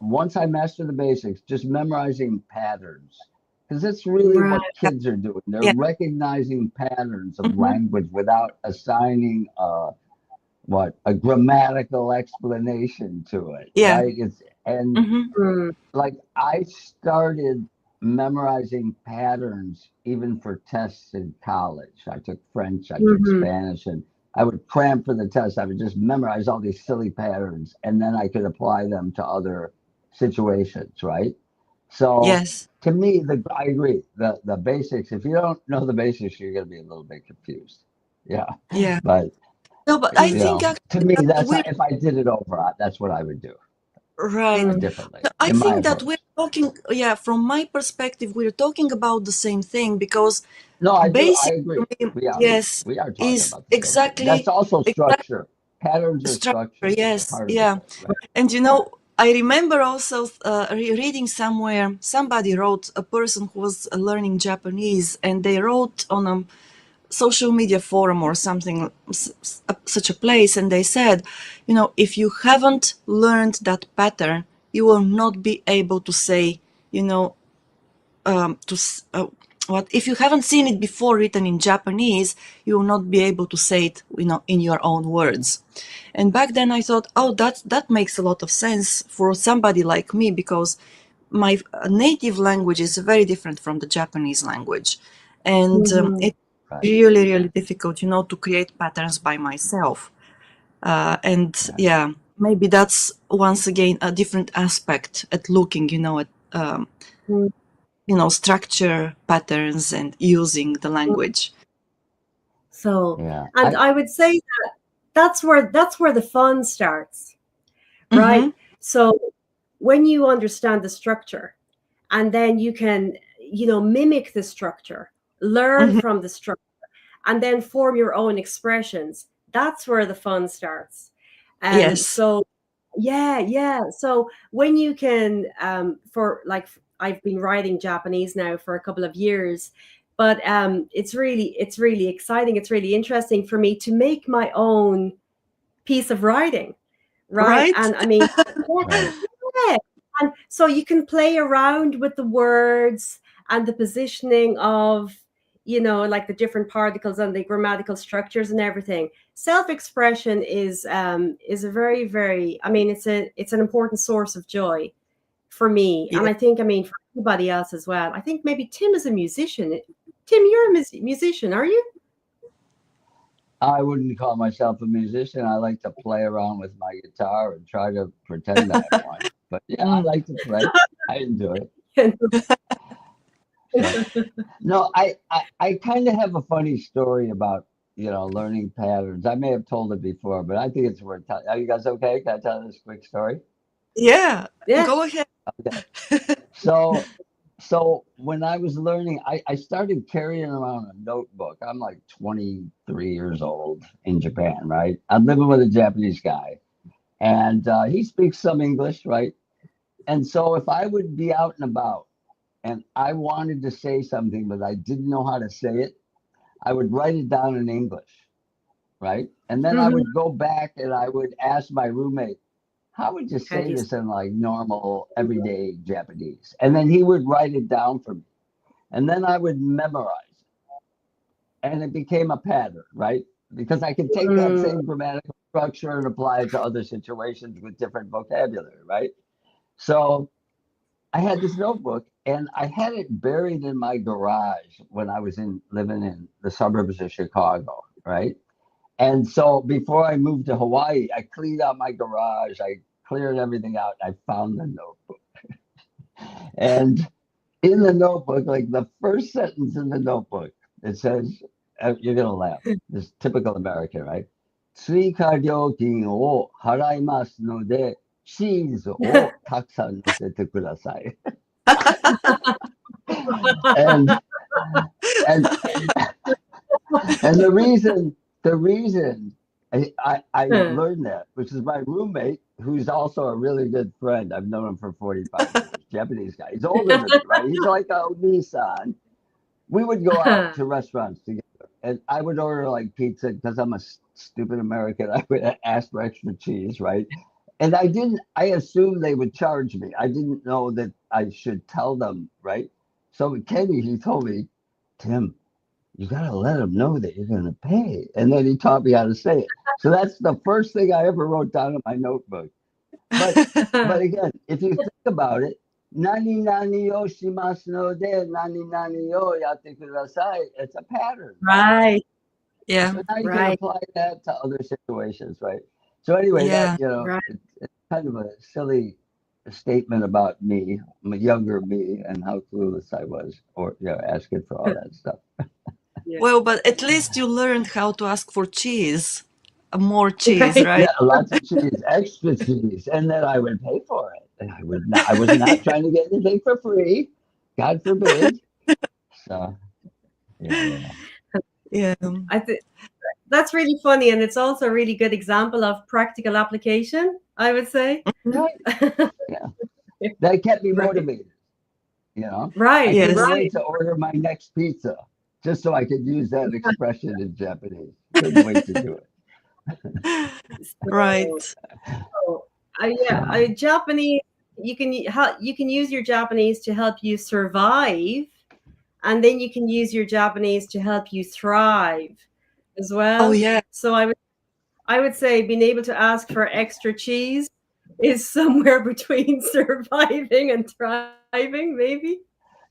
once I master the basics, just memorizing patterns. Because that's really Right. what kids are doing. They're Yeah. recognizing patterns of Mm-hmm. language without assigning a grammatical explanation to it, Yeah. right? And Mm-hmm. Mm. like I started memorizing patterns even for tests in college. I took French, I took Mhm. Spanish, and I would cram for the test. I would just memorize all these silly patterns, and then I could apply them to other situations, right? So Yes. to me, I agree. The basics. If you don't know the basics, you're going to be a little bit confused. Yeah, Yeah. but No, but I you Mm. think know, to actually me, that that's we're if I did it over, that's what I would do right. Mm. differently, No, I in my think that we're approach. talking, yeah, from my perspective, we're talking about the same thing because No, I do. I basic for agree. me, We are. yes, We are talking is about the same thing. That's exactly also exact structure. Patterns are structure. structure, Yes, part of it, yeah. right? And I remember also reading somewhere somebody wrote a person who was learning Japanese, and they wrote on a social media forum or something, such a place, and they said, if you haven't learned that pattern, you will not be able to say, you know to what if you haven't seen it before written in Japanese, you will not be able to say it, in your own words. And back then I thought, oh, that makes a lot of sense for somebody like me, because my native language is very different from the Japanese language, and Mhm. it's Right. really really difficult, to create patterns by myself. And Right. yeah, maybe that's once again a different aspect at looking, at Mm. structure patterns and using the language. So, Yeah. and I would say that that's where the fun starts, right? Mm-hmm. So, when you understand the structure, and then you can, mimic the structure, learn Mm-hmm. from the structure, and then form your own expressions. That's where the fun starts. Yes. So yeah. So when you can, for like, I've been writing Japanese now for a couple of years, but it's really exciting. It's really interesting for me to make my own piece of writing, right? Right? And I mean, Right. yeah. And so you can play around with the words and the positioning of, like the different particles and the grammatical structures and everything. Self-expression is a very, very, I mean, it's an important source of joy for me. And Yeah. I think, I mean, for everybody else as well. I think maybe Tim is a musician. Tim, you're a musician, are you? I wouldn't call myself a musician. I like to play around with my guitar and try to pretend I'm one. But yeah, I Mm. like to play. I enjoy it. So no, I kind of have a funny story about, learning patterns. I may have told it before, but I think it's worth telling. Are you guys okay? Can I tell this quick story? Yeah. Yeah. Go ahead. Okay. So when I was learning, I started carrying around a notebook. I'm like 23 years old in Japan, right? I'm living with a Japanese guy, and he speaks some English, right? And so if I would be out and about and I wanted to say something, but I didn't know how to say it, I would write it down in English, right? And then I Mhm. would go back and I would ask my roommate, how would you How do say you this in like normal, everyday Japanese? And then he would write it down for me. And then I would memorize it. And it became a pattern, right? Because I could take that Mm, same grammatical structure and apply it to other situations with different vocabulary, right? So I had this notebook and I had it buried in my garage when I was living in the suburbs of Chicago, right? And so before I moved to Hawaii, I cleaned out my garage. I cleared everything out. I found the notebook. And in the notebook, like the first sentence in the notebook, it says, you're going to laugh. This typical American, right? 追加料金を払いますので、チーズをたくさん乗せてください。and and and the reason I learned that, which is my roommate, who's also a really good friend. I've known him for 45 years, Japanese guy. He's older than me, right? He's like a Nissan. We would go out to restaurants together, and I would order like pizza because I'm a stupid American. I would ask for extra cheese, right? And I assumed they would charge me. I didn't know that I should tell them, right? So Kenny, he told me, Tim, you got to let them know that you're going to pay. And then he taught me how to say it. So that's the first thing I ever wrote down in my notebook. But again, if you think about it, nani nani yo shimasu no de nani nani yo yatte kudasai. It's a pattern, right? right, Yeah. So now you can right, apply that to other situations, right? So anyway, Yeah. right. it's kind of a silly statement about me, younger me, and how clueless I was, or asking for all that stuff. Yeah. Well, but at least you learned how to ask for cheese. More cheese, Right. right? Yeah, lots of cheese, extra cheese, and then I would pay for it. And I was not trying to get anything for free, God forbid. So yeah. Yeah. I think that's really funny, and it's also a really good example of practical application, I would say. Mhm. Right. Yeah. That kept me Right, motivated. I right, couldn't Yes. right. wait to order my next pizza just so I could use that expression in Japanese. Couldn't wait to do So, Right. so yeah, it. Japanese. You can use your Japanese to help you survive, and then you can use your Japanese to help you thrive as Oh, well. yeah. So I would say being able to ask for extra cheese is somewhere between surviving and thriving, maybe.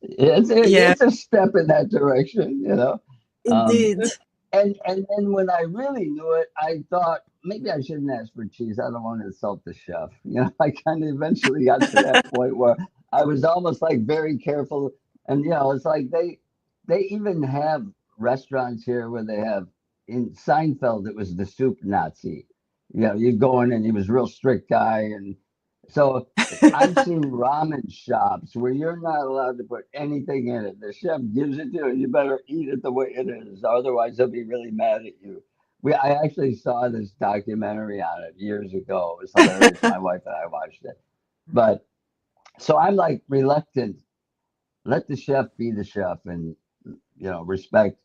Yeah. It's a step in that direction. Um, Indeed. and then when I really knew it, I thought maybe I shouldn't ask for cheese. I don't want to insult the chef. I kind of eventually got to that point where I was almost like very careful. And it's like they even have restaurants here where they have in Seinfeld. It was the soup Nazi. You go in and he was a real strict guy, and so I've seen ramen shops where you're not allowed to put anything in it. The chef gives it to you, and you better eat it the way it is. Otherwise, they'll be really mad at you. I actually saw this documentary on it years ago. It was hilarious. My wife and I watched it. But so I'm like reluctant. Let the chef be the chef, and respect.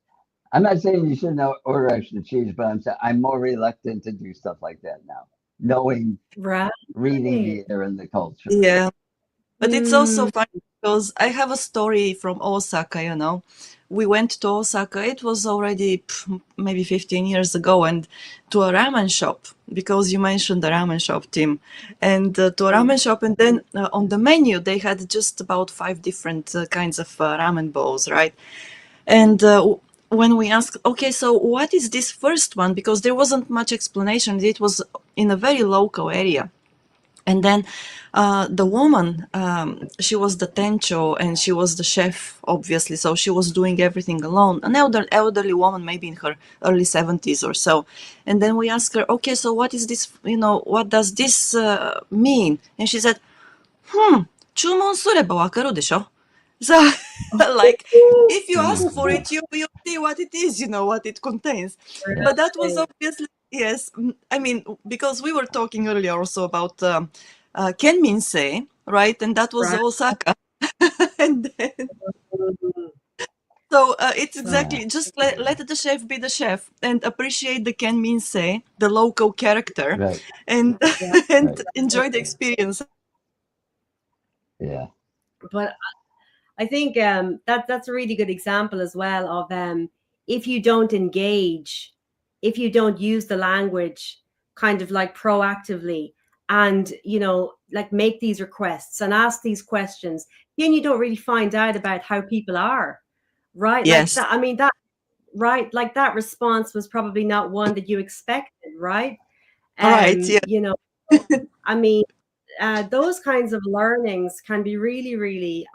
I'm not saying you shouldn't order extra cheese, but I'm saying I'm more reluctant to do stuff like that now, knowing, Right. reading the air and the culture. Yeah. But it's also Mm, funny because I have a story from Osaka. We went to Osaka. It was already maybe 15 years ago, and to a ramen shop, because you mentioned the ramen shop, Tim. And to a ramen shop, and then on the menu, they had just about five different kinds of ramen bowls, right? And when we asked, okay, so what is this first one? Because there wasn't much explanation. It was in a very local area. And then the woman, she was the tencho and she was the chef, obviously. So she was doing everything alone. An elderly woman, maybe in her early 70s or so. And then we asked her, okay, so what is this? What does this mean? And she said, 注文すればわかるでしょ? So, like, if you ask for Mhm. it, you see what it is, what it contains. But that was right. obviously, yes. I mean, because we were talking earlier also about Kenminsei, right? And that was Right. Osaka. And then, Mhm. so it's So, Yeah. exactly, just let the chef be the chef and appreciate the Kenminsei, the local character, Right. and yeah. and Right. enjoy the experience. Yeah. But I think that's a really good example as well of if you don't engage, if you don't use the language kind of like proactively and like make these requests and ask these questions, then you don't really find out about how people are, right? Like Yes. that. I mean that right, like that response was probably not one that you expected, right? All right. Yeah. I mean, those kinds of learnings can be really, really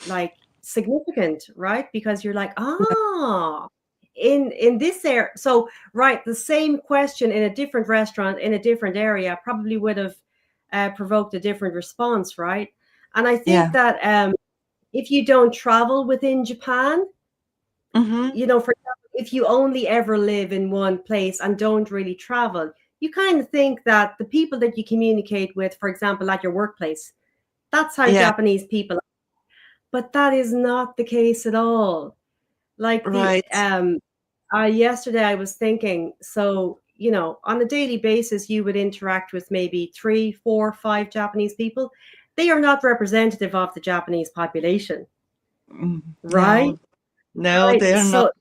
like significant, right? Because you're like, in this area. So right, the same question in a different restaurant in a different area probably would have provoked a different response, right? And I think Yeah. that if you don't travel within Japan, Mm-hmm. for example, if you only ever live in one place and don't really travel, you kind of think that the people that you communicate with, for example, at your workplace, that's how Yeah. Japanese people are. But that is not the case at all. Like the Right. yesterday I was thinking, so on a daily basis you would interact with maybe 3, 4, 5 Japanese people. They are not representative of the Japanese population, right? No. No, Right. they're not.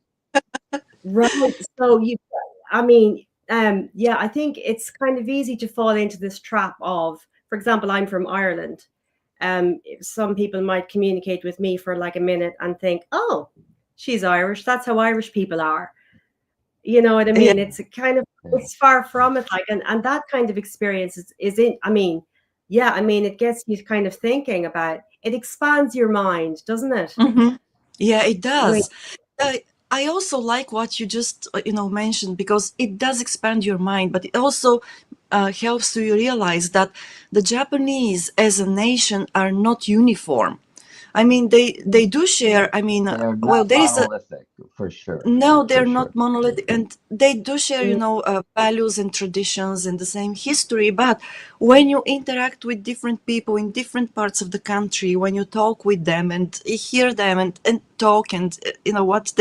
Right. So I mean, yeah, I think it's kind of easy to fall into this trap of, for example, I'm from Ireland. Some people might communicate with me for like a minute and think, oh, she's Irish. That's how Irish people are. You know what I Yeah. mean? It's a kind of, Yeah. it's far from it. Like, and that kind of experience is in, I mean, yeah, I mean, it gets you kind of thinking about, it expands your mind, doesn't it? Mm-hmm. Yeah, it When, does. Uh, I also like what you just mentioned because it does expand your mind, but it also helps you realize that the Japanese as a nation are not uniform. I mean, they do share. I mean, They're well, not there is a monolithic for sure. no, For they're sure. not monolithic, and they do share, mm, values and traditions and the same history. But when you interact with different people in different parts of the country, when you talk with them and hear them and talk and what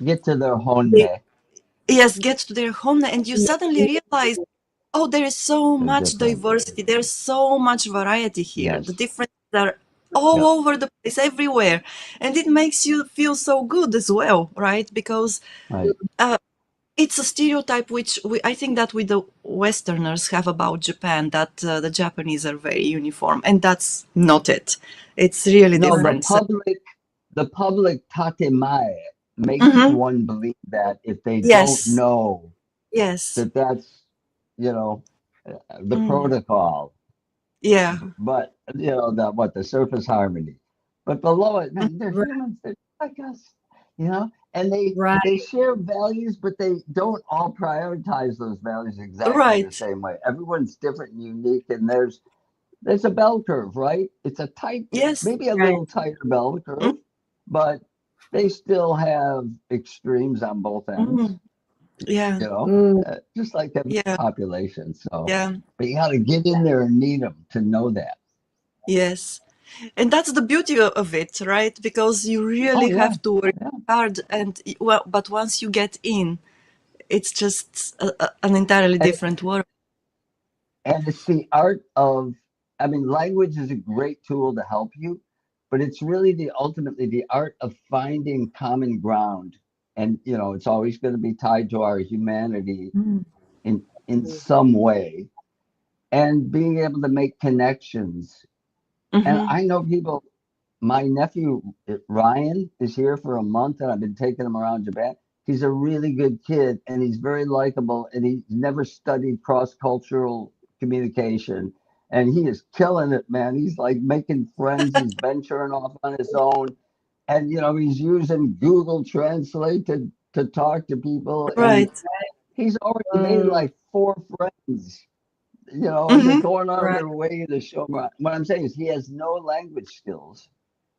Get to their they honne. yes get to their home, and you suddenly realize, oh, there is so They're much different. diversity, there's so much variety here. The Yes. differences are all Yep. over the place, everywhere, and it makes you feel so good as well, right? Because Right. uh, it's a stereotype which I think that we the Westerners have about Japan, that the Japanese are very uniform, and that's not it. It's really No, right. different. So, the public takemae makes mhm. one believe that if they don't Yes, know yes, that that's you know the mm, protocol, yeah, but the surface harmony, but below it, mm, man, they're Right. humans. They're like us, and they Right. they share values, but they don't all prioritize those values exactly the right. same way. Everyone's different and unique, and there's a bell curve, right? It's a tight, Yes, maybe a Right. little tighter bell mm, curve, but they still have extremes on both ends. mm. Yeah. you know, Mm. just like every Yeah. population. So, Yeah. but you got to get in there and meet them to know that. Yes. And that's the beauty of it, right? Because you Oh really yeah, have to work yeah. hard, and well, but once you get in, it's just an entirely And different world. it's the art of. I mean, language is a great tool to help you, but it's really ultimately the art of finding common ground. And it's always going to be tied to our humanity Mm. in some way, and being able to make connections. And Mm-hmm. I know people. My nephew Ryan is here for a month, and I've been taking him around Japan. He's a really good kid, and he's very likable, and he's never studied cross cultural communication, and he is killing it, man. He's like making friends. He's venturing off on his own, and he's using Google Translate to talk to people, and Right. he's already made Mm. like 4 friends. And they're Mm-hmm. going out of Right. their way to show him. What I'm saying is, he has no language skills.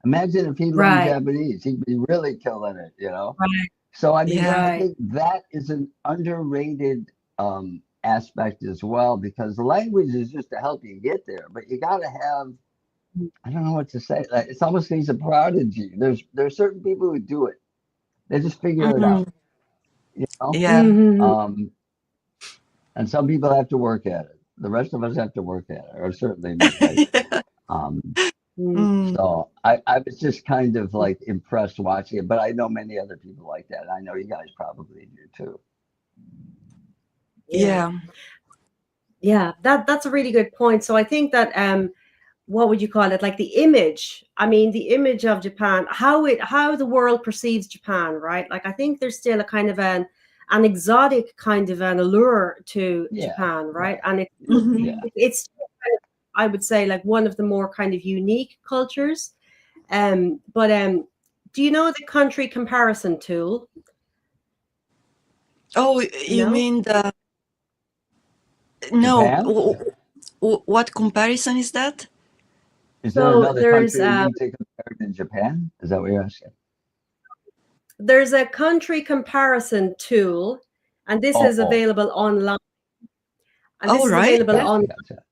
Imagine if he learned Right. Japanese, he'd be really killing it. Right. So, I mean, Yeah. I Right. think that is an underrated aspect as well, because the language is just to help you get there, but you got to have, I don't know what to say. Like, it's almost he's a prodigy. There's certain people who do it. They just figure it Mm-hmm. out, you know? Yeah. Mm-hmm. Um, and some people have to work at it. The rest of us have to work at it, or certainly me, right? Yeah. Um, Mm. Mm. So I was just kind of like impressed watching it, but I know many other people like that. I know you guys probably do too. Yeah. Yeah. Yeah. That's a really good point. So I think that what would you call it? Like the image. I mean, the image of Japan, how the world perceives Japan, right? Like I think there's still a kind of an exotic kind of an allure to Yeah, Japan, yeah, right? And Mm-hmm. yeah. it's still kind of, I would say, like one of the more kind of unique cultures. But do you know the country comparison tool? Oh, you No. mean the no? Japan? What comparison is that? Is there So another country we need to compare to Japan? Is that what you're asking? there's a country comparison tool, and this is Oh, available online. And this Oh, is right. available Yeah. on. gotcha.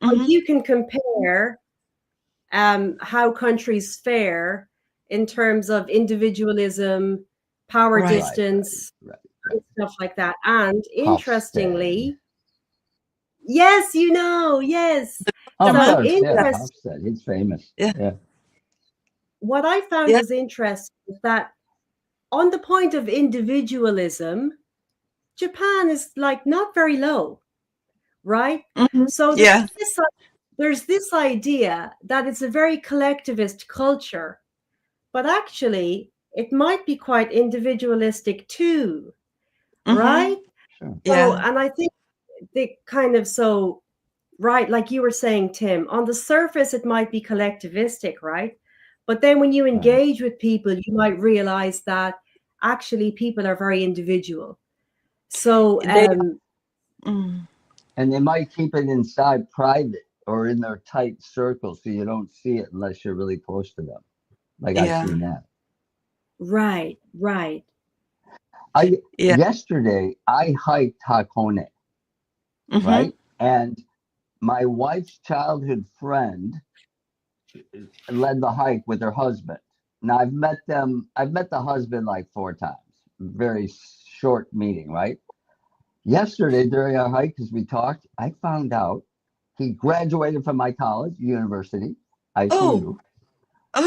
Mm-hmm. You can compare how countries fare in terms of individualism, power Right. Right, distance, right. and stuff like that. And Hofstad. interestingly, yes, yes. The Of So map. course, yeah, Yeah. interest. Hofstad. He's famous. Yeah. Yeah. What I found Yeah. was interesting is that on the point of individualism, Japan is like not very low, right? Mm-hmm. So Yeah. there's this idea that it's a very collectivist culture, but actually it might be quite individualistic too, Mm-hmm. right? Sure. So, Yeah. and I think they kind of so right, like you were saying, Tim, on the surface it might be collectivistic, right? But then when you Right. engage with people, you might realize that actually people are very individual. So, They. Mm. And they might keep it inside private or in their tight circle so you don't see it unless you're really close to them. Like I've Yeah. seen that. right, right. I Yeah. Yesterday I hiked Hakone, Mm-hmm. right? And my wife's childhood friend led the hike with her husband. Now I've met them. I've met the husband like 4 times. Very short meeting, right? Yesterday during our hike, as we talked, I found out he graduated from my college, university, Oh. ICU.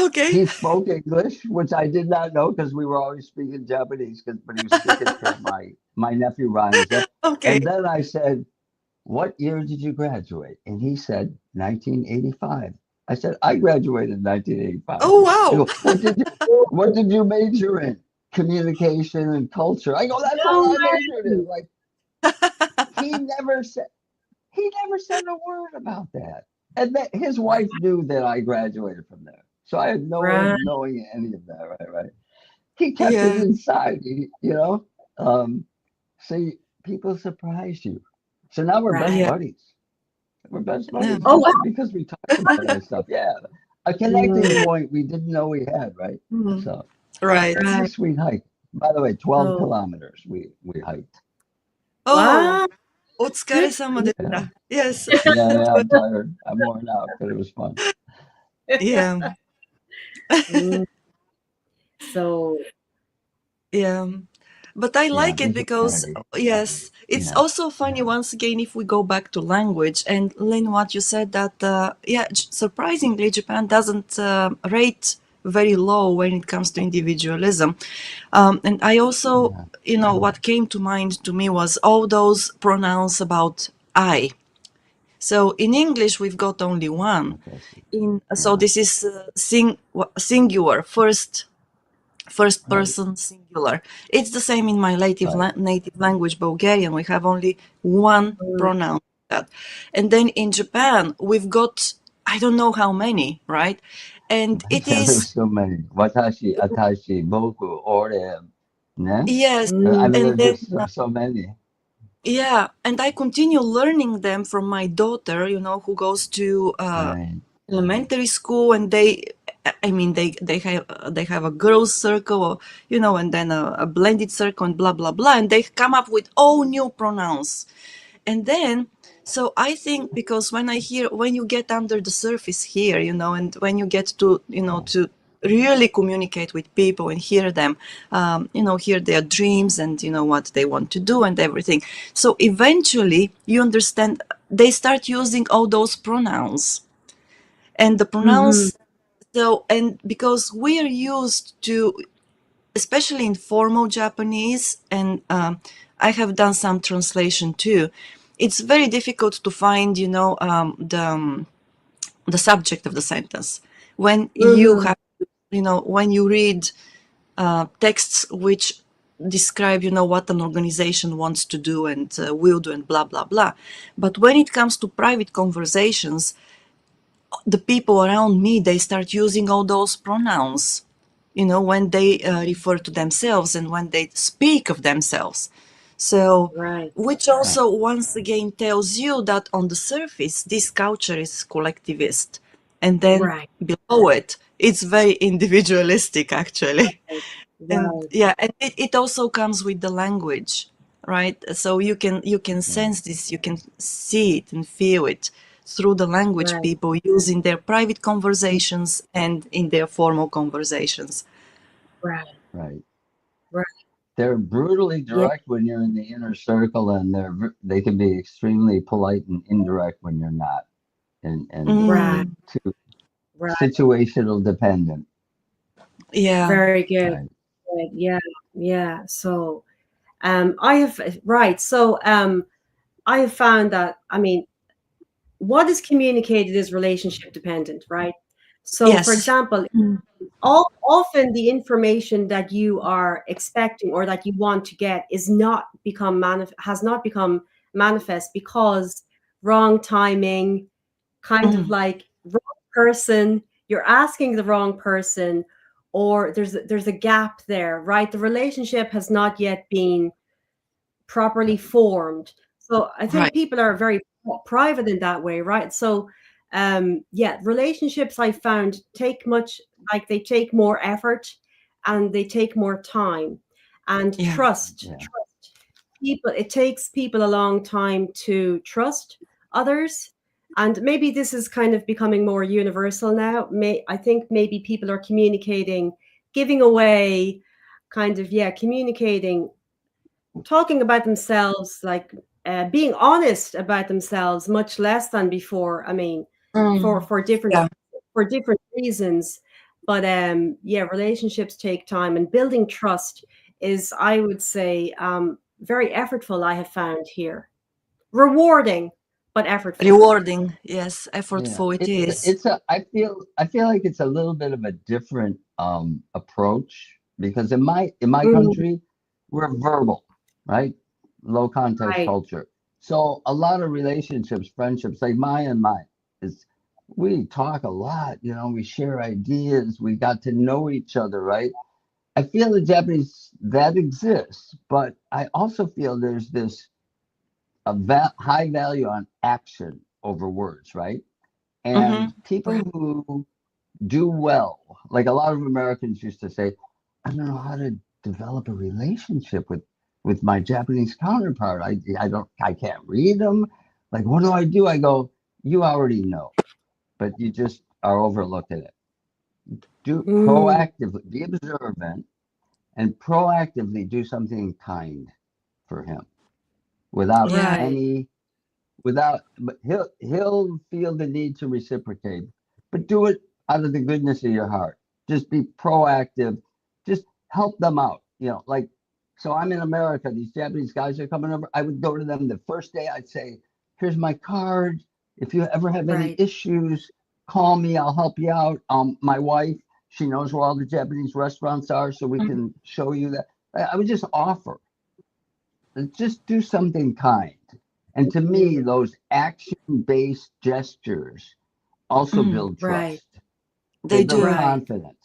Okay. He spoke English, which I did not know because we were always speaking Japanese. But he was speaking because my nephew Ryan was there. Okay. And then I said, "What year did you graduate?" And he said, "1985." I said, "I graduated in 1985." Oh, He wow. goes, What did you major in?" "Communication and culture." I go, "That's what No I majored way. in." Like he never said he never said a word about that. And that his wife knew that I graduated from there. So I had no way of Right. knowing any of that, right? He kept it Yeah. inside, Um, see, people surprise you. So now we're best Right. Yeah. buddies. We're best Yeah. buddies Oh, wow. just because we talk about that stuff. Yeah. A connecting Mm, point we didn't know we had, right? Mm. So Right. it's a right. sweet hike. By the way, 12 So, kilometers we hiked. Oh, wow. お疲れ Good. 様でし Yeah. た. Yes. Yeah, I'm tired. I'm worn out, but it was fun. Yeah. Mm, so, Yeah. But I Yeah, like it these are because, very, yes, it's yeah, also funny once again if we go back to language. And Lynn, what you said that, yeah, surprisingly, Japan doesn't rate very low when it comes to individualism. And I also, yeah. what came to mind to me was all those pronouns about I. So in English, we've got only one. Okay. So Yeah, this is singular, first right, person singular. It's the same in my native right. native language, Bulgarian. We have only one mm, pronoun for that. And then in Japan, we've got I don't know how many, right? And it Yeah, there's is so many. Watashi, atashi, boku, ore, ne? yes, I mm, mean, and there's then just so many. yeah, and I continue learning them from my daughter, who goes to Right, elementary school, and I mean they have a girls circle, or, and then a blended circle, and blah blah blah, and they come up with all new pronouns. And then so I think, because when you get under the surface here, and when you get to to really communicate with people and hear them, hear their dreams, and what they want to do and everything, so eventually you understand, they start using all those pronouns, and the mhm, pronouns. So, and because we are used to, especially in formal Japanese, and I have done some translation too, it's very difficult to find, the subject of the sentence when you mhm. have, when you read texts which describe, what an organization wants to do and will do and blah blah blah. But when it comes to private conversations, the people around me, they start using all those pronouns, when they refer to themselves and when they speak of themselves. So, Right, which right. also once again tells you that on the surface this culture is collectivist, and then right, below it it's very individualistic actually. right, And right, yeah, and it also comes with the language, right? So you can Yeah, sense this, you can see it and feel it through the language right, people use in their private conversations and in their formal conversations. right, right. right. They're brutally Yeah, direct when you're in the inner circle, and they can be extremely polite and indirect when you're not, and right, too right. situational dependent. Yeah. Very good. Right. Good. Yeah, yeah. So, I have right. So, I have found that, I mean, what is communicated is relationship dependent, right? So, for Yes. example, Mm. often the information that you are expecting or that you want to get has not become manifest because wrong timing, kind of Mm. like wrong person, you're asking the wrong person, or there's a gap there, right? The relationship has not yet been properly Right. formed. So I think Right. people are very private in that way, right? So yeah, relationships I found take much, like they take more effort and they take more time, and Yeah. Yeah. trust people. It takes people a long time to trust others. And maybe this is kind of becoming more universal now. I think maybe people are communicating, giving away, kind of, yeah, communicating, talking about themselves, like being honest about themselves much less than before. I mean, for Mm. for different Yeah. for different reasons. But yeah, relationships take time, and building trust is, I would say, very effortful. I have found here rewarding, but effortful. Rewarding. Yes. Yeah. Effortful it It's is. it's a I feel like it's a little bit of a different approach, because in my Mm, country we're verbal, right? Low context right, culture. So a lot of relationships, friendships, like mine is we talk a lot, we share ideas, we got to know each other, right? I feel the Japanese that exists, but I also feel there's this high value on action over words, right? Mm-hmm. And people Right. who do well, like a lot of Americans used to say, I don't know how to develop a relationship with my Japanese counterpart. I can't read them. Like, what do? I go, you already know, but you just are overlooking it. Do proactively, be observant, and proactively do something kind for him without Yeah. but he'll feel the need to reciprocate, but do it out of the goodness of your heart. Just be proactive. Just help them out. Like, so I'm in America. These Japanese guys are coming over. I would go to them the first day. I'd say, here's my card. If you ever have any Right. issues, call me. I'll help you out. My wife, she knows where all the Japanese restaurants are, so we can show you that. I would just offer. Just do something kind. And to me, those action-based gestures also build Right. trust. They They build do. Right. confidence.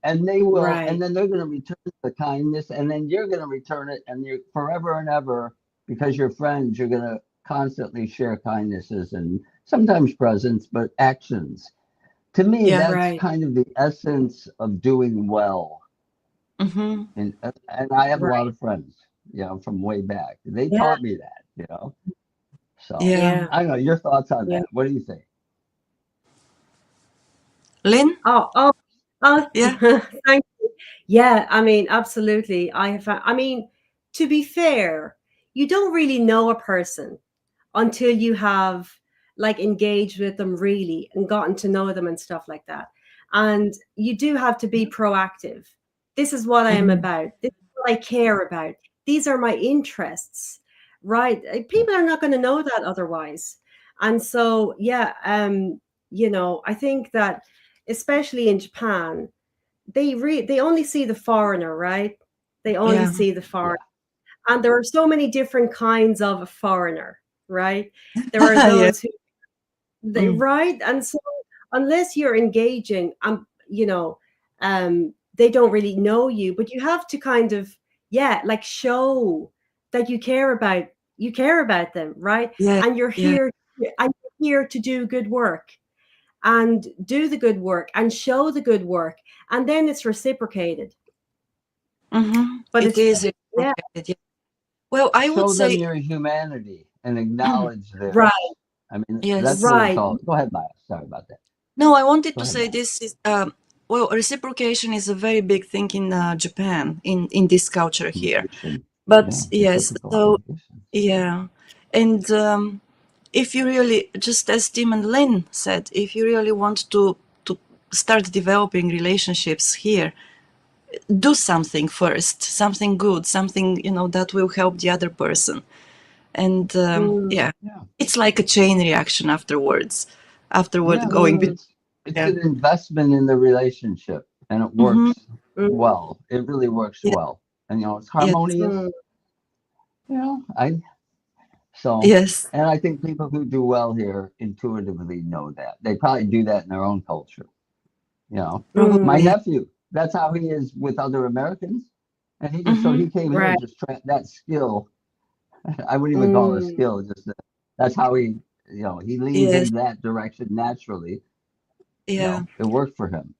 And they will, and Right. then they're going to return the kindness, and then you're going to return it, and you're forever and ever, because you're friends, you're going to constantly share kindnesses and sometimes presents, but actions. To me, Yeah. that's Right. kind of the essence of doing well. Mm-hmm. And I have a lot Right. of friends, from way back. They Yeah. taught me that. So Yeah. Yeah. I don't know your thoughts on Yeah. that. What do you think? Lynn? Oh, Yeah. thank you. Yeah, I mean, absolutely. I mean, to be fair, you don't really know a person until you have like engaged with them really and gotten to know them and stuff like that. And you do have to be proactive. This is what I am Mm-hmm. about. This is what I care about. These are my interests, right? People are not going to know that otherwise. And so, yeah, I think that especially in Japan, they only see the foreigner, right? They only Yeah. see the Yeah. foreigner. And there are so many different kinds of a foreigner, right? There are Yeah. those who they Mm. right. And so unless you're engaging, they don't really know you, but you have to kind of, yeah, like show that you care about them, right? Yeah. And Yeah. you're here to do good work and do the good work and show the good work, and then it's reciprocated. Mm-hmm. But It it's is yeah, reciprocated. Yeah. Well, I would Show them say, your humanity and acknowledge right, theirs. I mean, that's yes. what it's right. all. Go ahead, Maya. Sorry about that. No, I wanted Go to ahead, say Maya. this is well, reciprocation is a very big thing in Japan, in this culture here. Communication. Yeah, But yes, reciprocal so communication. yeah, and if you really, just as Tim and Lynn said, if you really want to start developing relationships here, do something first, something good, something that will help the other person, and Mm, yeah, Yeah. it's like a chain reaction afterwards, afterward Yeah. going. It's Yeah. an investment in the relationship, and it Mm-hmm. works mm, well. It really works Yeah. well, and it's Yes. harmonious. mm, I so, Yes. and I think people who do well here intuitively know that. They probably do that in their own culture. You know, my Probably. nephew, that's how he is with other Americans. And he Mm-hmm. came here right. just that skill. I wouldn't even call it a Mm, skill. Just that's how he leans Yes. into that direction naturally. Yeah. It worked for him.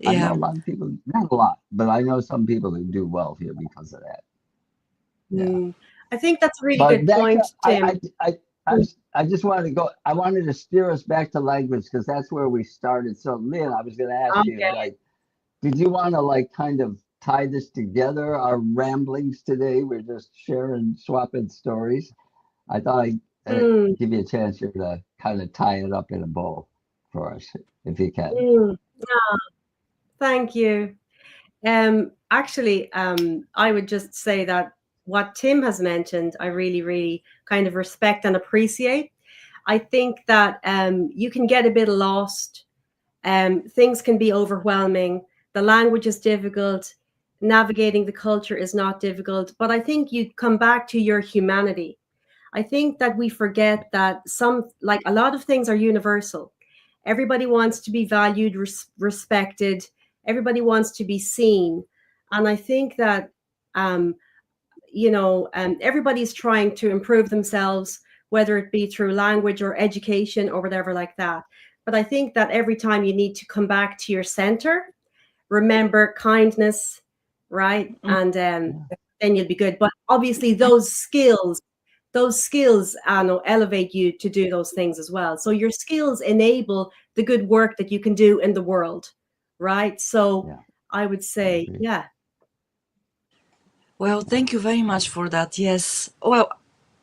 I know Yeah. a lot of people, not a lot, but I know some people who do well here because of that. Yeah. mm. I think that's a really But good point, Tim. I just wanted to go. I wanted to steer us back to language because that's where we started. So, Lynn, I was going to ask you, Okay. like, did you want to kind of tie this together? Our ramblings today, we're just sharing, swapping stories. I thought I'd Mm, give you a chance here to kind of tie it up in a bow for us, if you can. mm. Thank you. Actually, I would just say that what Tim has mentioned, I really, really kind of respect and appreciate. I think that you can get a bit lost. Things can be overwhelming. The language is difficult. Navigating the culture is not difficult. But I think you come back to your humanity. I think that we forget that like a lot of things are universal. Everybody wants to be valued, respected. Everybody wants to be seen. And I think that, um, everybody's trying to improve themselves, whether it be through language or education or whatever like that. But I think that every time you need to come back to your center, remember kindness, right? Mm. And then you'll be good. But obviously, those skills elevate you to do those things as well. So your skills enable the good work that you can do in the world, right? So Yeah. I would say, yeah. Well, thank you very much for that. Yes. Well,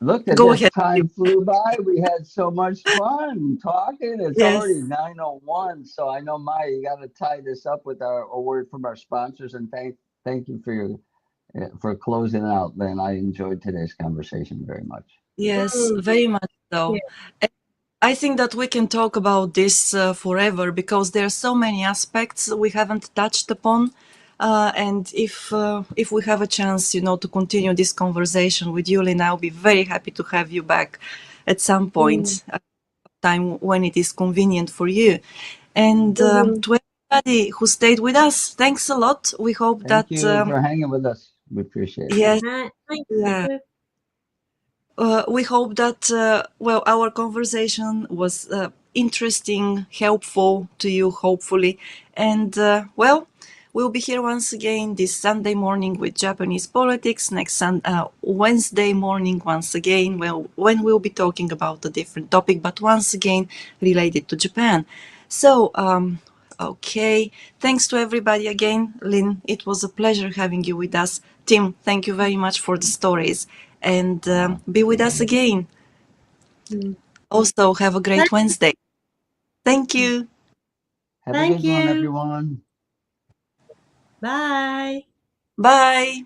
Look at go this, ahead. time flew by. We had so much fun talking. It's already Yes. 9:01. So I know, Maya, you got to tie this up with a word from our sponsors, and thank you for your for closing out, Lynn. I enjoyed today's conversation very much. Yes, Mm, very much yeah. so. And I think that we can talk about this forever because there are so many aspects we haven't touched upon. And if we have a chance, to continue this conversation with you, Lynn, I'll be very happy to have you back at some Mm, point, time when it is convenient for you. And mhm. to everybody who stayed with us, thanks a lot. We hope Thank that you for hanging with us. We appreciate it. yes, Thank yeah. you. We hope that, our conversation was interesting, helpful to you, hopefully. And, we'll be here once again this Sunday morning with Japanese politics, next Wednesday morning once again, when we'll be talking about a different topic, but once again related to Japan. So, okay. Thanks to everybody again. Lynn, it was a pleasure having you with us. Tim, thank you very much for the stories. And be with us again. Mm. Also, have a great Wednesday. Thank you. Have a Thank good one, you. everyone. Bye. Bye.